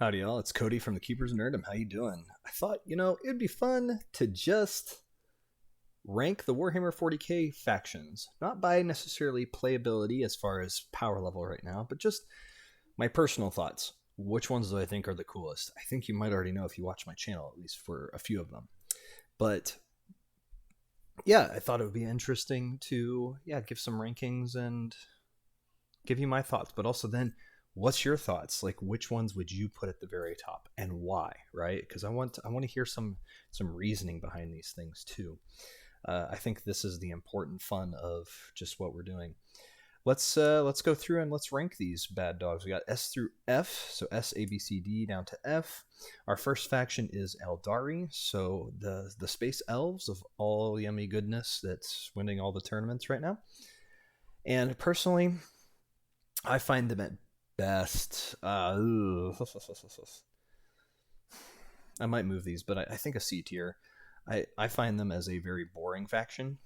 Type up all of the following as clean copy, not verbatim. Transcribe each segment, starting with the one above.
Howdy, y'all. It's Cody from the Keepers of Nerdom. How you doing? I thought, it'd be fun to just rank the Warhammer 40k factions, not by necessarily playability as far as power level right now, but just my personal thoughts. Which ones do I think are the coolest? I think you might already know if you watch my channel, at least for a few of them. But yeah, I thought it would be interesting to give some rankings and give you my thoughts, but also then what's your thoughts? Like, which ones would you put at the very top and why? Right? Because I want to hear some reasoning behind these things too. I think this is the important fun of just what we're doing. Let's go through and let's rank these bad dogs. We got S through F, so S A B C D down to F. Our first faction is Eldari, so the space elves of all yummy goodness that's winning all the tournaments right now. And personally, I find them at best. I might move these, but I think a C tier. I find them as a very boring faction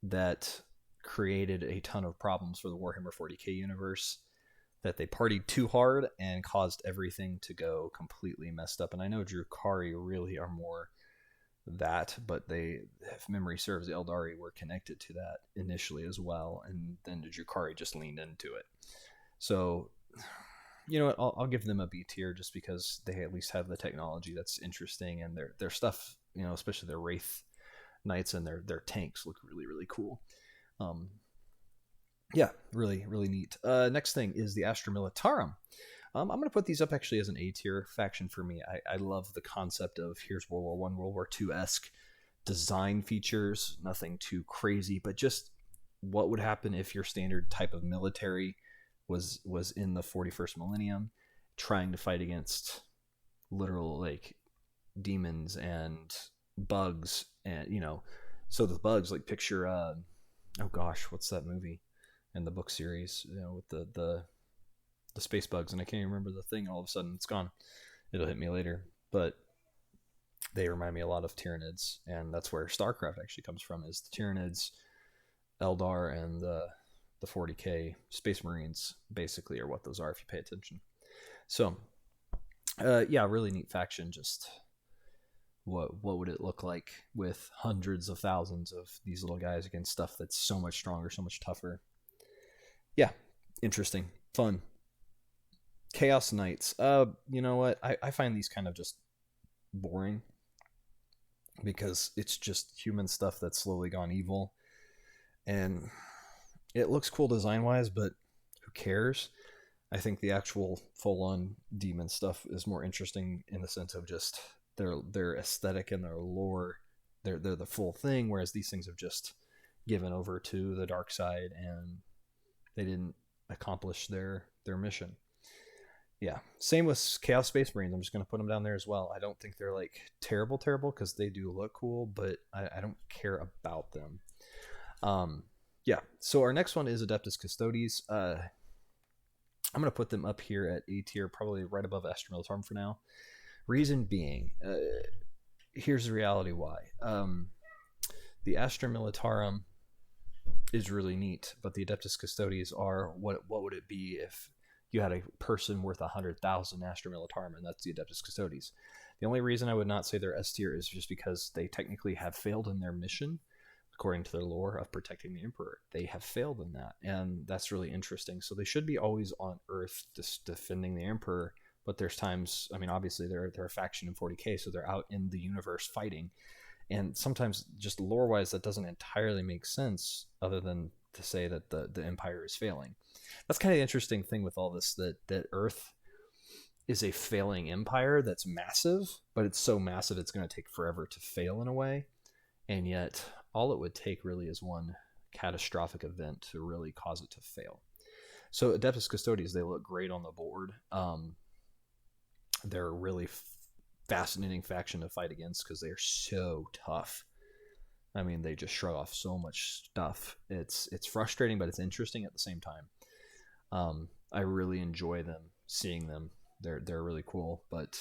that created a ton of problems for the Warhammer 40k universe, that they partied too hard and caused everything to go completely messed up. And I know Drukhari really are more that, but they, if memory serves, the Eldari were connected to that initially as well, and then the Drukhari just leaned into it. So, you know what? I'll give them a B tier just because they at least have the technology that's interesting, and their stuff, especially their Wraith Knights and their tanks look really, really cool. Yeah, really, really neat. Next thing is the Astra Militarum. I'm going to put these up actually as an A tier faction for me. I love the concept of here's World War One, World War II-esque design features. Nothing too crazy, but just what would happen if your standard type of military was in the 41st millennium, trying to fight against literal like demons and bugs, and so the bugs, like picture oh gosh, what's that movie and the book series, with the space bugs, and I can't even remember the thing. All of a sudden it's gone. It'll hit me later, but they remind me a lot of Tyranids, and that's where StarCraft actually comes from, is the Tyranids, Eldar, and the 40k Space Marines basically are what those are if you pay attention. So really neat faction. Just what would it look like with hundreds of thousands of these little guys against stuff that's so much stronger, so much tougher? Yeah, interesting, fun. Chaos Knights. You know what? I find these kind of just boring because it's just human stuff that's slowly gone evil, and it looks cool design wise, but who cares? I think the actual full on demon stuff is more interesting in the sense of just their aesthetic and their lore. They're the full thing, whereas these things have just given over to the dark side and they didn't accomplish their mission. Yeah, same with Chaos Space Marines. I'm just going to put them down there as well. I don't think they're like terrible because they do look cool, but I don't care about them. Yeah, so our next one is Adeptus Custodes. I'm going to put them up here at A tier, probably right above Astra Militarum for now. Reason being, here's the reality why. The Astra Militarum is really neat, but the Adeptus Custodes are, what would it be if you had a person worth 100,000 Astra Militarum, and that's the Adeptus Custodes. The only reason I would not say they're S tier is just because they technically have failed in their mission. According to their lore of protecting the Emperor, they have failed in that, and that's really interesting. So they should be always on Earth just defending the Emperor, but there's times, obviously they're a faction in 40k, so they're out in the universe fighting, and sometimes just lore-wise that doesn't entirely make sense, other than to say that the Empire is failing. That's kind of the interesting thing with all this, that Earth is a failing empire that's massive, but it's so massive it's going to take forever to fail in a way, and yet all it would take really is one catastrophic event to really cause it to fail. So Adeptus Custodes, they look great on the board. They're a really fascinating faction to fight against because they're so tough. They just shrug off so much stuff. It's frustrating, but it's interesting at the same time. I really enjoy them, seeing them. They're really cool, but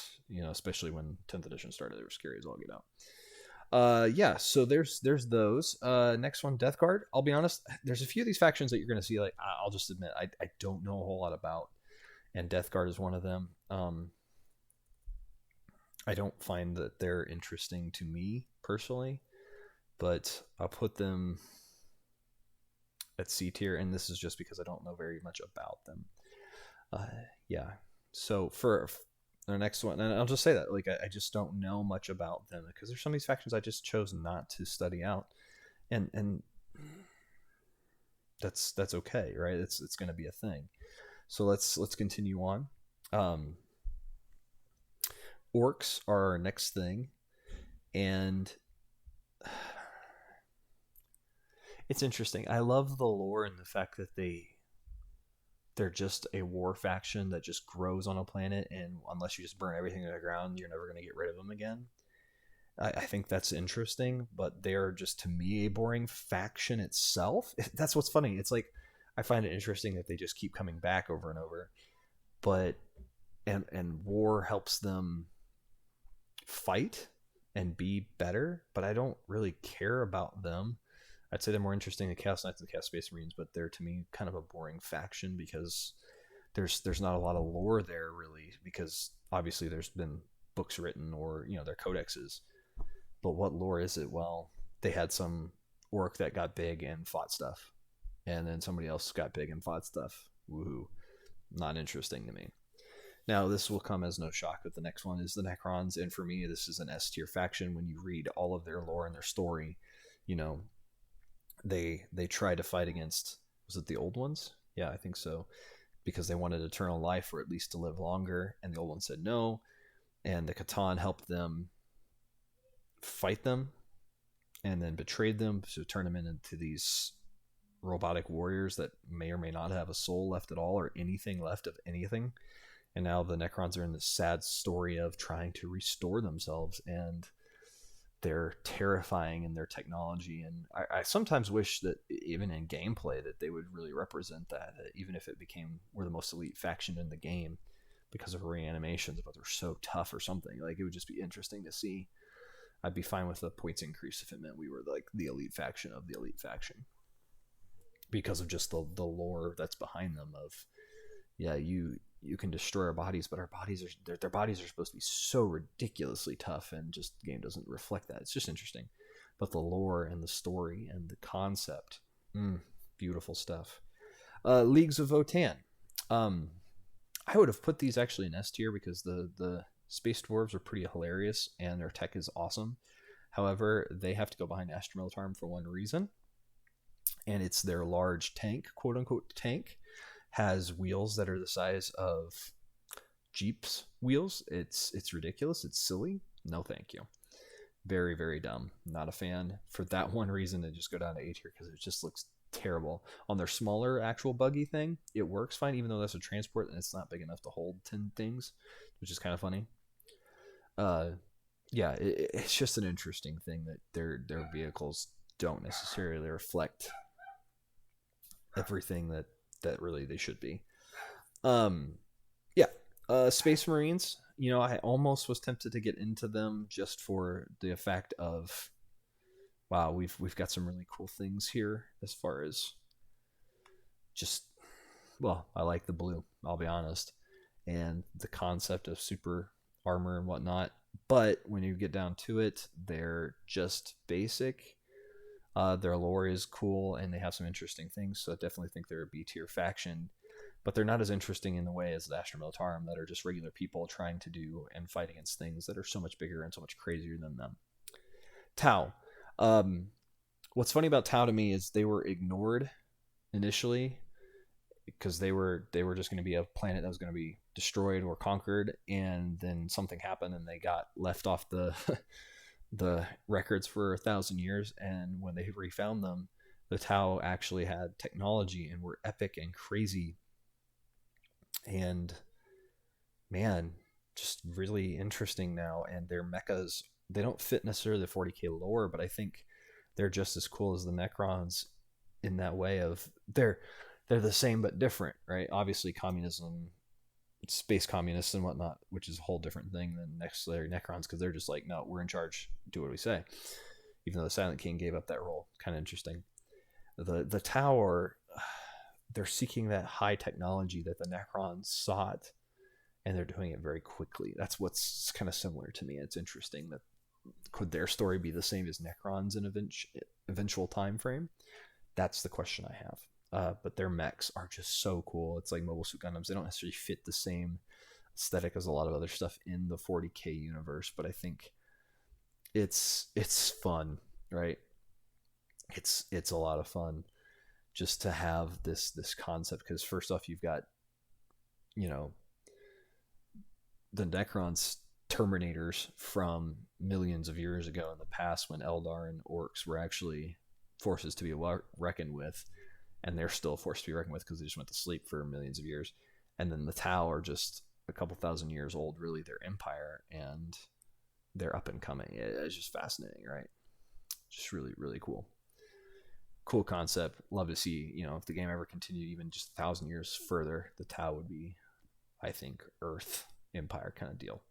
especially when 10th edition started, they were scary as all get out. So there's those. Next one, Death Guard. I'll be honest, there's a few of these factions that you're going to see, like, I'll just admit I don't know a whole lot about, and Death Guard is one of them. I don't find that they're interesting to me personally, but I'll put them at C tier, and this is just because I don't know very much about them. Uh, yeah. So for the next one, and I'll just say that I just don't know much about them because there's some of these factions I just chose not to study out, and that's okay, right? It's going to be a thing. So let's continue on. Um, Orcs are our next thing, and it's interesting. I love the lore and the fact that they're just a war faction that just grows on a planet, and unless you just burn everything to the ground, you're never going to get rid of them again. I think that's interesting, but they're just, to me, a boring faction itself. That's what's funny. It's like I find it interesting that they just keep coming back over and over, but and war helps them fight and be better, but I don't really care about them. I'd say they're more interesting than Chaos Knights and Chaos Space Marines, but they're, to me, kind of a boring faction because there's not a lot of lore there really, because obviously there's been books written or their codexes, but what lore is it? Well, they had some orc that got big and fought stuff, and then somebody else got big and fought stuff. Woohoo! Not interesting to me. Now, this will come as no shock that the next one is the Necrons, and for me, this is an S tier faction. When you read all of their lore and their story, you know, they tried to fight against, was it the old ones? Yeah, I think so, because they wanted eternal life, or at least to live longer, and the old ones said no, and the Catan helped them fight them, and then betrayed them to turn them into these robotic warriors that may or may not have a soul left at all, or anything left of anything. And now the Necrons are in this sad story of trying to restore themselves, and they're terrifying in their technology. And I sometimes wish that even in gameplay that they would really represent that, even if it became we're the most elite faction in the game because of reanimations, but they're so tough or something. Like, it would just be interesting to see. I'd be fine with a points increase if it meant we were like the elite faction of the elite faction, because of just the lore that's behind them of, yeah, you can destroy our bodies, but our bodies are their bodies are supposed to be so ridiculously tough, and just the game doesn't reflect that. It's just interesting, but the lore and the story and the concept, beautiful stuff. Leagues of Votan. I would have put these actually in S tier because the space dwarves are pretty hilarious and their tech is awesome. However, they have to go behind Astra Militarum for one reason, and it's their large tank, quote unquote tank, has wheels that are the size of Jeep's wheels. It's ridiculous. It's silly. No, thank you. Very, very dumb. Not a fan. For that one reason, they just go down to A tier because it just looks terrible. On their smaller actual buggy thing, it works fine, even though that's a transport and it's not big enough to hold 10 things, which is kind of funny. Yeah, it's just an interesting thing that their vehicles don't necessarily reflect everything that really they should be. Yeah. Space Marines, I almost was tempted to get into them just for the effect of, wow, we've got some really cool things here as far as just, well, I like the blue, I'll be honest, and the concept of super armor and whatnot. But when you get down to it, they're just basic. Their lore is cool, and they have some interesting things, so I definitely think they're a B tier faction. But they're not as interesting in the way as the Astra Militarum, that are just regular people trying to do and fight against things that are so much bigger and so much crazier than them. Tau. What's funny about Tau to me is they were ignored initially because they were just going to be a planet that was going to be destroyed or conquered, and then something happened and they got left off the the records for 1,000 years. And when they refound them, the Tau actually had technology and were epic and crazy, and man, just really interesting now. And their mechas, they don't fit necessarily the 40k lore, but I think they're just as cool as the Necrons in that way of they're the same but different, right? Obviously communism, space communists and whatnot, which is a whole different thing than necessarily Necrons, because they're just like, no, we're in charge, do what we say, even though the Silent King gave up that role. Kind of interesting. The Tower, they're seeking that high technology that the Necrons sought, and they're doing it very quickly. That's what's kind of similar to me. It's interesting that could their story be the same as Necrons in eventual time frame? That's the question I have. But their mechs are just so cool. It's like Mobile Suit Gundams. They don't necessarily fit the same aesthetic as a lot of other stuff in the 40K universe, but I think it's fun, right? It's a lot of fun just to have this concept, because first off, you've got, you know, the Necrons Terminators from millions of years ago in the past, when Eldar and Orcs were actually forces to be reckoned with, and they're still forced to be reckoned with because they just went to sleep for millions of years. And then the Tau are just a couple thousand years old, really, their empire, and they're up and coming. It's just fascinating, right? Just really, really cool. Cool concept. Love to see, if the game ever continued even just 1,000 years further, the Tau would be, I think, Earth Empire kind of deal.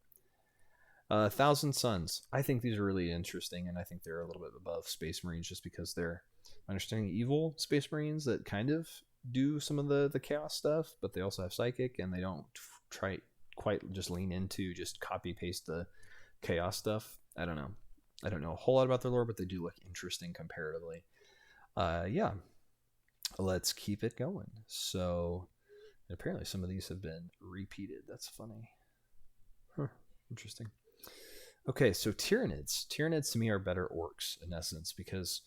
Thousand Suns. I think these are really interesting, and I think they're a little bit above Space Marines just because they're understanding evil Space Marines that kind of do some of the chaos stuff, but they also have psychic, and they don't try quite just lean into just copy paste the chaos stuff. I don't know a whole lot about their lore, but they do look interesting comparatively. Yeah, let's keep it going. So apparently some of these have been repeated. That's funny. Huh, interesting. Okay, so Tyranids. Tyranids to me are better orcs in essence, because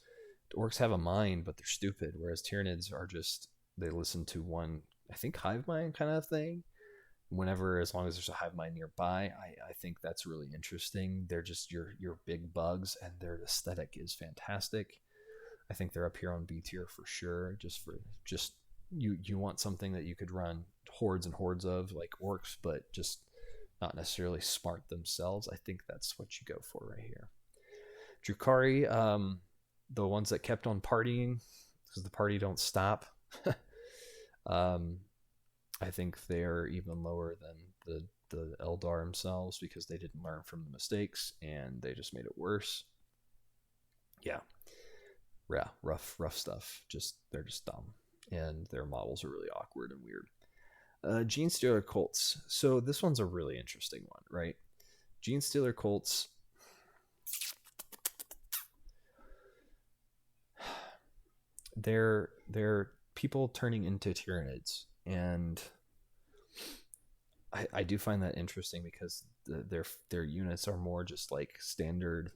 orcs have a mind, but they're stupid, whereas Tyranids are just, they listen to one, I think, hive mind kind of thing. Whenever, as long as there's a hive mind nearby, I think that's really interesting. They're just your big bugs, and their aesthetic is fantastic. I think they're up here on B tier for sure. Just you want something that you could run hordes and hordes of, like orcs, but just not necessarily smart themselves. I think that's what you go for right here. Drukhari, the ones that kept on partying because the party don't stop. I think they're even lower than the Eldar themselves because they didn't learn from the mistakes and they just made it worse. Yeah, rough stuff. They're just dumb, and their models are really awkward and weird. Gene Stealer Colts. So this one's a really interesting one, right? Gene Stealer Colts. They're people turning into Tyranids, and I do find that interesting because their units are more just like standard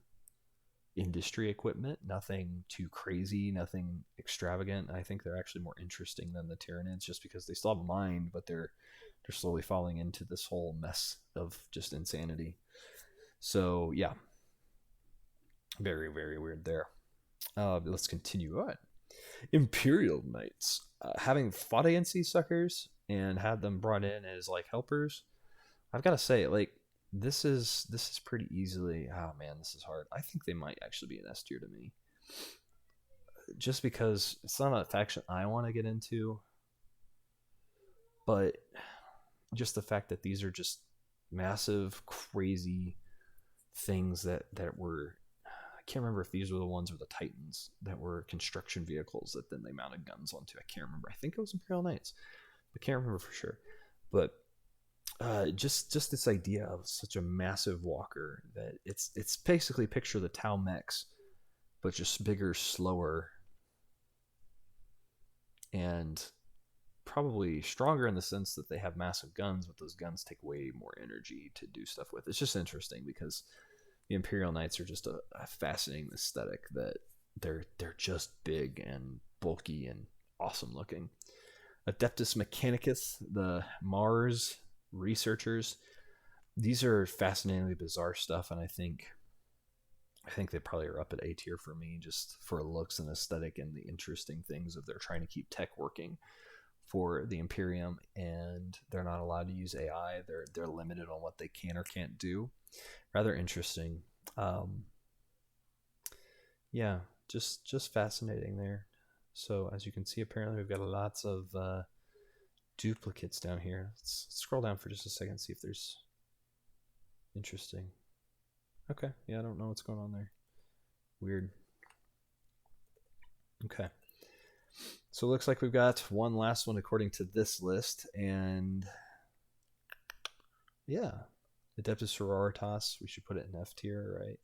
industry equipment, nothing too crazy, nothing extravagant. I think they're actually more interesting than the Tyranids just because they still have a mind, but they're slowly falling into this whole mess of just insanity. So yeah, very, very weird there. Let's continue on. Imperial Knights. Having fought against these suckers and had them brought in as like helpers, I've got to say, like, this is pretty easily, oh man, this is hard. I think they might actually be an S tier to me, just because it's not a faction I want to get into, but just the fact that these are just massive, crazy things that were, I can't remember if these were the ones or the Titans that were construction vehicles that then they mounted guns onto. I can't remember. I think it was Imperial Knights. I can't remember for sure. But just this idea of such a massive walker that it's basically picture the Tau mechs, but just bigger, slower, and probably stronger in the sense that they have massive guns, but those guns take way more energy to do stuff with. It's just interesting because the Imperial Knights are just a fascinating aesthetic that they're just big and bulky and awesome looking. Adeptus Mechanicus, the Mars researchers. These are fascinatingly bizarre stuff, and I think they probably are up at A tier for me, just for looks and aesthetic and the interesting things of they're trying to keep tech working for the Imperium, and they're not allowed to use AI. They're limited on what they can or can't do. Rather interesting. Yeah, just fascinating there. So as you can see, apparently we've got lots of duplicates down here. Let's scroll down for just a second, see if there's interesting. Okay, yeah, I don't know what's going on there. Weird. Okay. So it looks like we've got one last one according to this list, and yeah, Adeptus Sororitas. We should put it in F tier, right?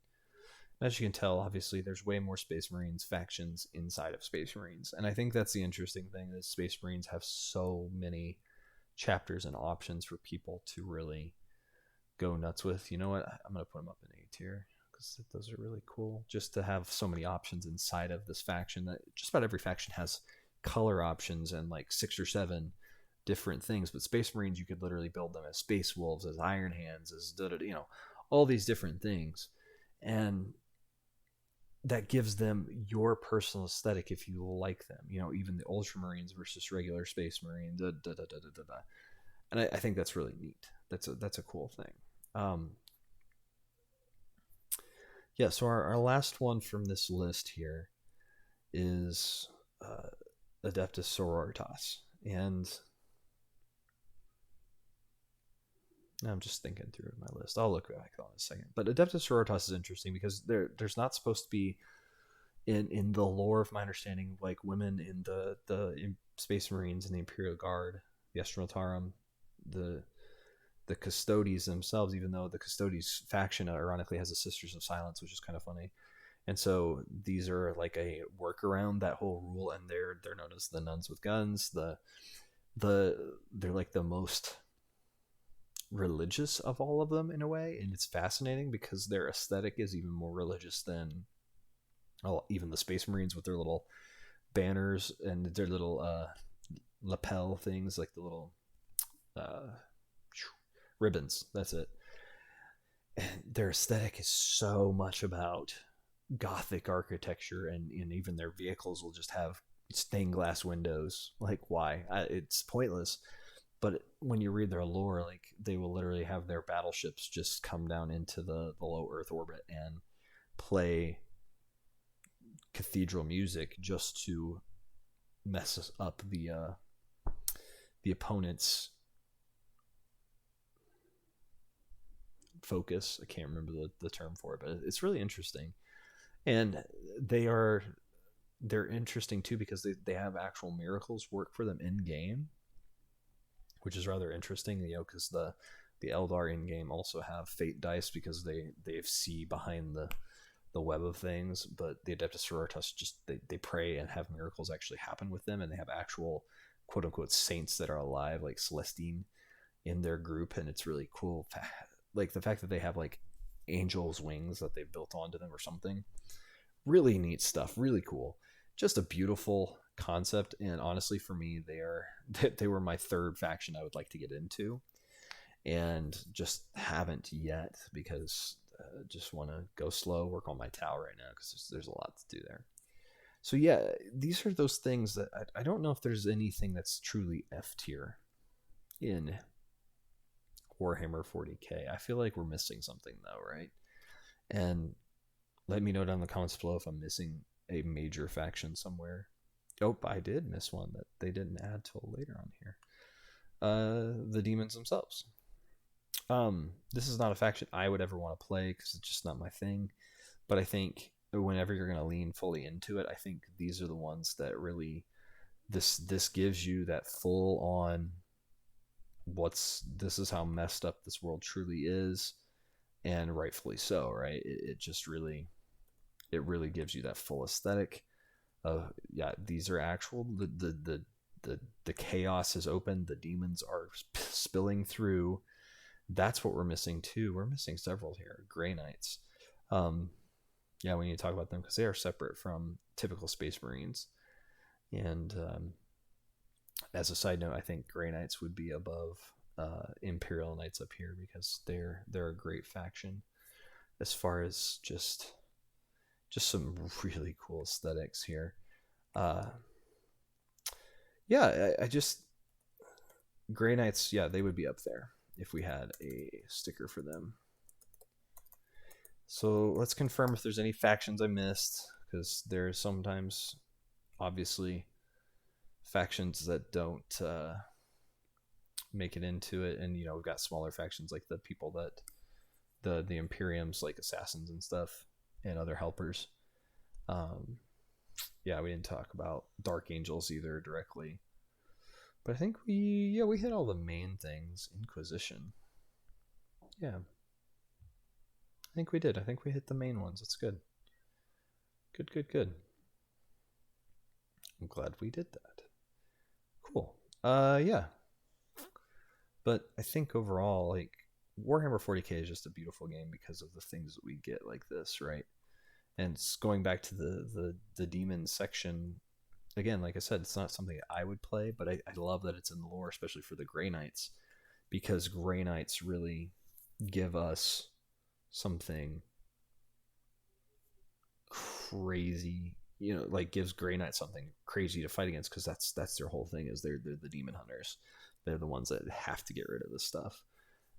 As you can tell, obviously, there's way more Space Marines factions inside of Space Marines, and I think that's the interesting thing is Space Marines have so many chapters and options for people to really go nuts with. You know what? I'm gonna put them up in A tier because those are really cool. Just to have so many options inside of this faction that just about every faction has color options and like 6 or 7 different things. But Space Marines, you could literally build them as Space Wolves, as Iron Hands, as all these different things, and that gives them your personal aesthetic if you like them. Even the Ultramarines versus regular Space Marine. And I think that's really neat. That's a cool thing. Yeah. So our last one from this list here is Adeptus Sororitas, and I'm just thinking through my list. I'll look back on it in a second. But Adeptus Sororitas is interesting because there's not supposed to be in the lore of my understanding like women in the Space Marines and the Imperial Guard, the Estromiltarum, the Custodes themselves, even though the Custodes faction ironically has the Sisters of Silence, which is kind of funny. And so these are like a workaround that whole rule, and they're known as the nuns with guns. They're like the most religious of all of them in a way, and it's fascinating because their aesthetic is even more religious than even the Space Marines with their little banners and their little lapel things, like the little uh, ribbons. That's it. And their aesthetic is so much about Gothic architecture, and even their vehicles will just have stained glass windows. Like, why? It's pointless. But when you read their lore, like they will literally have their battleships just come down into the low Earth orbit and play cathedral music just to mess up the opponent's focus. I can't remember the term for it, but it's really interesting. And they're interesting too because they have actual miracles work for them in game, which is rather interesting. Because the Eldar in game also have fate dice because they see behind the web of things, but the Adeptus Sororitas just they pray and have miracles actually happen with them, and they have actual quote unquote saints that are alive, like Celestine, in their group, and it's really cool. Like the fact that they have like angels' wings that they've built onto them or something. Really neat stuff. Really cool. Just a beautiful concept, and honestly, for me, they were my third faction I would like to get into, and just haven't yet because just want to go slow, work on my Tau right now because there's a lot to do there. So yeah, these are those things that I don't know if there's anything that's truly F tier in Warhammer 40k. I feel like we're missing something though, right? And let me know down in the comments below if I'm missing a major faction somewhere. Oh, I did miss one that they didn't add till later on here. The demons themselves. This is not a faction I would ever want to play because it's just not my thing. But I think whenever you're going to lean fully into it, I think these are the ones that really this gives you that full on this is how messed up this world truly is, and rightfully so, right? It just really gives you that full aesthetic of these are actual the chaos is open, the demons are spilling through. That's what we're missing too. We're missing several here. Grey Knights. We need to talk about them because they are separate from typical Space Marines. And as a side note, I think Grey Knights would be above Imperial Knights up here because they're a great faction as far as just some really cool aesthetics here. I just Grey Knights, they would be up there if we had a sticker for them. So let's confirm if there's any factions I missed, because there's sometimes obviously factions that don't make it into it, and we've got smaller factions like the people that the Imperiums, like assassins and stuff and other helpers. Yeah, we didn't talk about Dark Angels either directly. But I think we hit all the main things. Inquisition. Yeah, I think we did. I think we hit the main ones. It's good. Good, good, good. I'm glad we did that. Cool. Yeah. But I think overall, like, Warhammer 40k is just a beautiful game because of the things that we get like this, right? And going back to the demon section again, like I said, it's not something I would play, but I love that it's in the lore, especially for the Grey Knights, because Grey Knights really give us something crazy. You know, like gives Grey Knights something crazy to fight against, because that's their whole thing. Is they're the demon hunters. They're the ones that have to get rid of this stuff,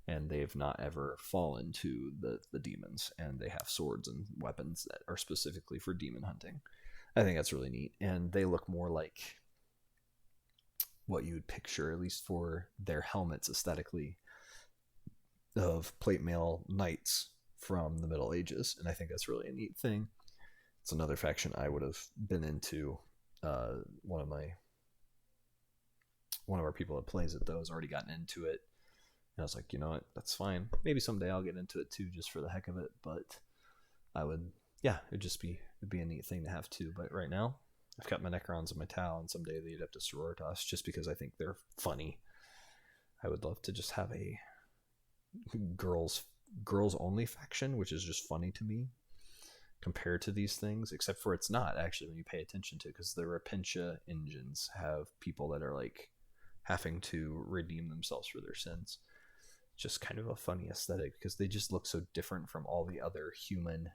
and they've not ever fallen to the demons, and they have swords and weapons that are specifically for demon hunting. I think that's really neat, and they look more like what you would picture, at least for their helmets aesthetically, of plate mail knights from the Middle Ages, and I think that's really a neat thing. It's another faction I would have been into. One of our people that plays it though has already gotten into it, and I was like, you know what, that's fine. Maybe someday I'll get into it too, just for the heck of it. But I would, yeah, it'd be a neat thing to have too. But right now, I've got my Necrons and my Tau, and someday the Adeptus Sororitas, just because I think they're funny. I would love to just have a girls only faction, which is just funny to me compared to these things, except for it's not actually when you pay attention to it, because the Rapincia engines have people that are like having to redeem themselves for their sins. Just kind of a funny aesthetic because they just look so different from all the other human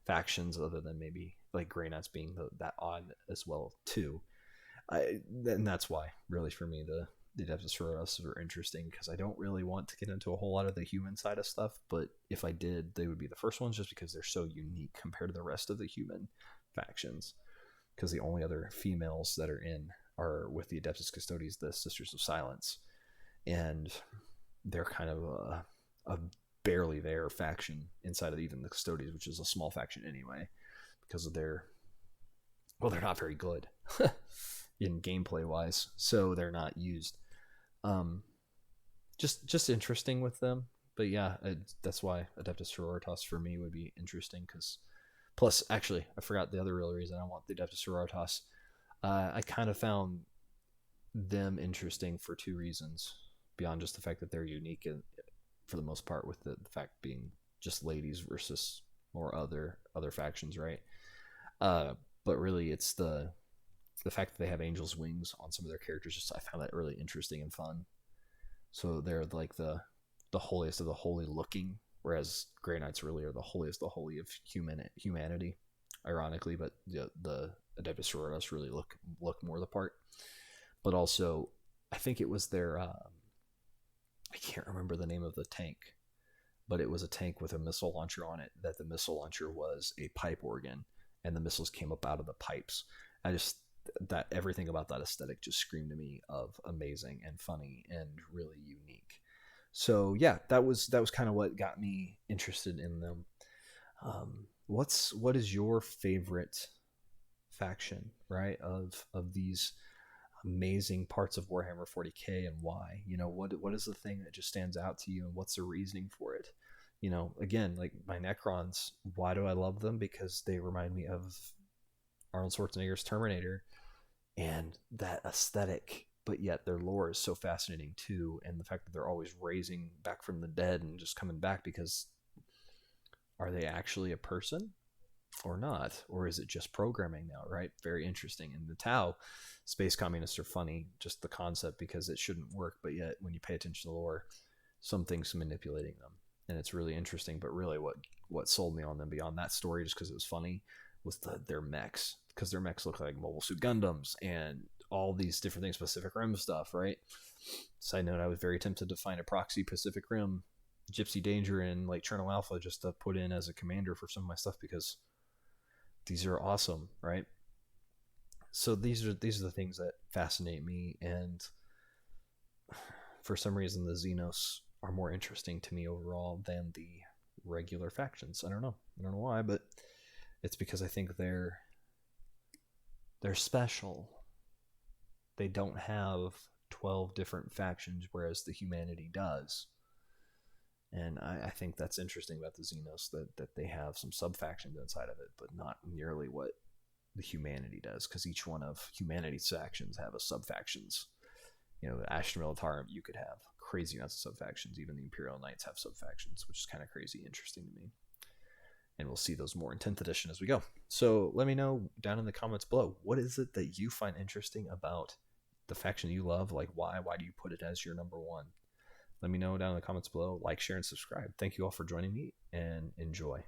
factions, other than maybe like Grey Knights being that odd as well too. And that's why, really, for me, the Adeptus Sororitas are interesting, because I don't really want to get into a whole lot of the human side of stuff, but if I did, they would be the first ones, just because they're so unique compared to the rest of the human factions. Because the only other females that are in are with the Adeptus Custodes, the Sisters of Silence, and they're kind of a barely there faction inside of even the Custodes, which is a small faction anyway, because of their, well, they're not very good in gameplay wise, so they're not used. Just interesting with them. But yeah, that's why Adeptus Sororitas for me would be interesting, because plus, actually, I forgot the other real reason I want the Adeptus Sororitas. I kind of found them interesting for two reasons, beyond just the fact that they're unique, and for the most part, with the fact being just ladies versus more other factions, right? But really, it's the fact that they have angels' wings on some of their characters. Just I found that really interesting and fun. So they're like the holiest of the holy looking, whereas Grey Knights really are the holiest of the holy of humanity, ironically. But the Adeptus Sororitas really look more the part. But also, I think it was their I can't remember the name of the tank, but it was a tank with a missile launcher on it. That the missile launcher was a pipe organ, and the missiles came up out of the pipes. I just that everything about that aesthetic just screamed to me of amazing and funny and really unique. So yeah, that was kind of what got me interested in them. What is your favorite faction, right, of these amazing parts of Warhammer 40k, and why? You know, what is the thing that just stands out to you, and what's the reasoning for it? You know, again, like my Necrons, why do I love them? Because they remind me of Arnold Schwarzenegger's Terminator, and that aesthetic, but yet their lore is so fascinating too, and the fact that they're always raising back from the dead and just coming back, because are they actually a person or not, or is it just programming now, right? Very interesting. And the Tau, space communists are funny, just the concept, because it shouldn't work, but yet when you pay attention to the lore, something's manipulating them, and it's really interesting. But really what sold me on them beyond that story, just because it was funny, was their mechs, because their mechs look like Mobile Suit Gundams and all these different things, Pacific Rim stuff, right? Side note, I was very tempted to find a proxy Pacific Rim Gypsy Danger in like Cherno Alpha, just to put in as a commander for some of my stuff, because these are awesome, right? So these are the things that fascinate me, and for some reason the Xenos are more interesting to me overall than the regular factions. I don't know why, but it's because I think they're They're special. They don't have 12 different factions, whereas the humanity does. And I think that's interesting about the Xenos, that they have some sub factions inside of it, but not nearly what the humanity does, because each one of humanity's factions have a sub factions. You know, Astra Militarum, you could have crazy amounts of sub factions. Even the Imperial Knights have sub factions, which is kind of crazy interesting to me. And we'll see those more in 10th edition as we go. So let me know down in the comments below, what is it that you find interesting about the faction you love? Like, why do you put it as your number one? Let me know down in the comments below. Like, share, and subscribe. Thank you all for joining me, and enjoy.